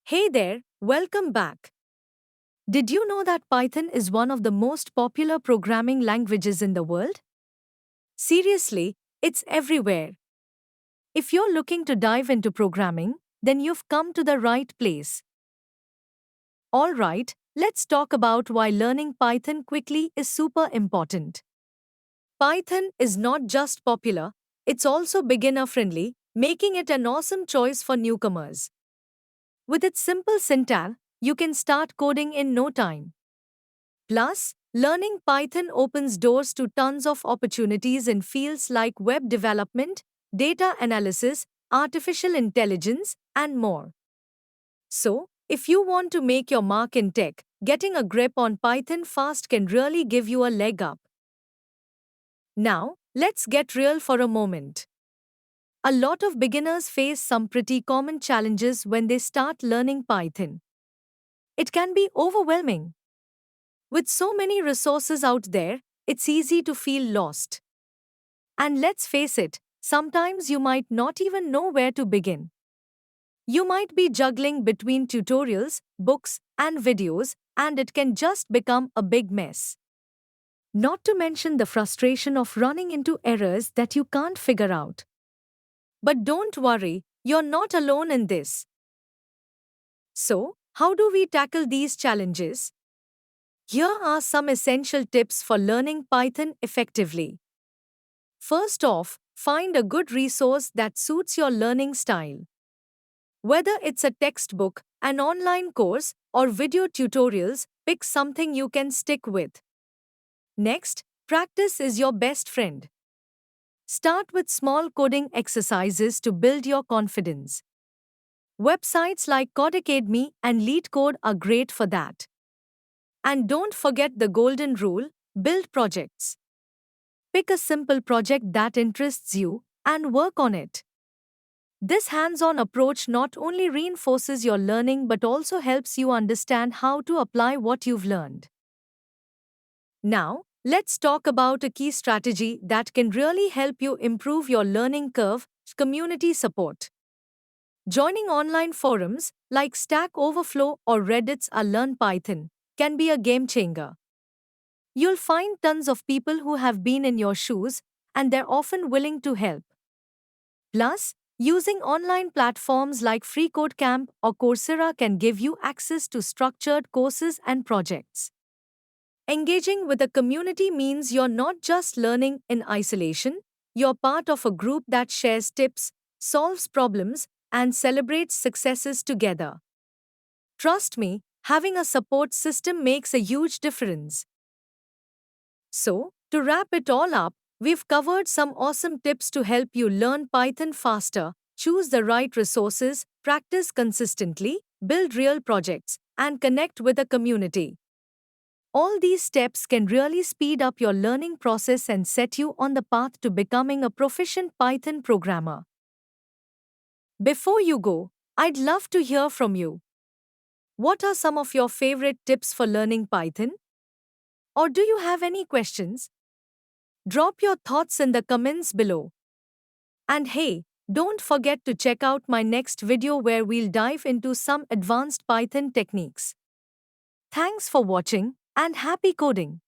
Hey there, welcome back. Did you know that Python is one of the most popular programming languages in the world? Seriously, it's everywhere. If you're looking to dive into programming, then you've come to the right place. Alright, let's talk about why learning Python quickly is super important. Python is not just popular, it's also beginner friendly, making it an awesome choice for newcomers. With its simple syntax, you can start coding in no time. Plus, learning Python opens doors to tons of opportunities in fields like web development, data analysis, artificial intelligence, and more. So, if you want to make your mark in tech, getting a grip on Python fast can really give you a leg up. Now, let's get real for a moment. A lot of beginners face some pretty common challenges when they start learning Python. It can be overwhelming. With so many resources out there, it's easy to feel lost. And let's face it, sometimes you might not even know where to begin. You might be juggling between tutorials, books, and videos, and it can just become a big mess. Not to mention the frustration of running into errors that you can't figure out. But don't worry, you're not alone in this. So, how do we tackle these challenges? Here are some essential tips for learning Python effectively. First off, find a good resource that suits your learning style. Whether it's a textbook, an online course, or video tutorials, pick something you can stick with. Next, practice is your best friend. Start with small coding exercises to build your confidence. Websites like Codecademy and LeetCode are great for that. And don't forget the golden rule: build projects. Pick a simple project that interests you and work on it. This hands-on approach not only reinforces your learning but also helps you understand how to apply what you've learned. Now, let's talk about a key strategy that can really help you improve your learning curve: community support. Joining online forums like Stack Overflow or Reddit's Learn Python can be a game changer. You'll find tons of people who have been in your shoes, and they're often willing to help. Plus, using online platforms like FreeCodeCamp or Coursera can give you access to structured courses and projects. Engaging with a community means you're not just learning in isolation, you're part of a group that shares tips, solves problems, and celebrates successes together. Trust me, having a support system makes a huge difference. So, to wrap it all up, we've covered some awesome tips to help you learn Python faster: choose the right resources, practice consistently, build real projects, and connect with a community. All these steps can really speed up your learning process and set you on the path to becoming a proficient Python programmer. Before you go, I'd love to hear from you. What are some of your favorite tips for learning Python? Or do you have any questions? Drop your thoughts in the comments below. And hey, don't forget to check out my next video where we'll dive into some advanced Python techniques. Thanks for watching and happy coding!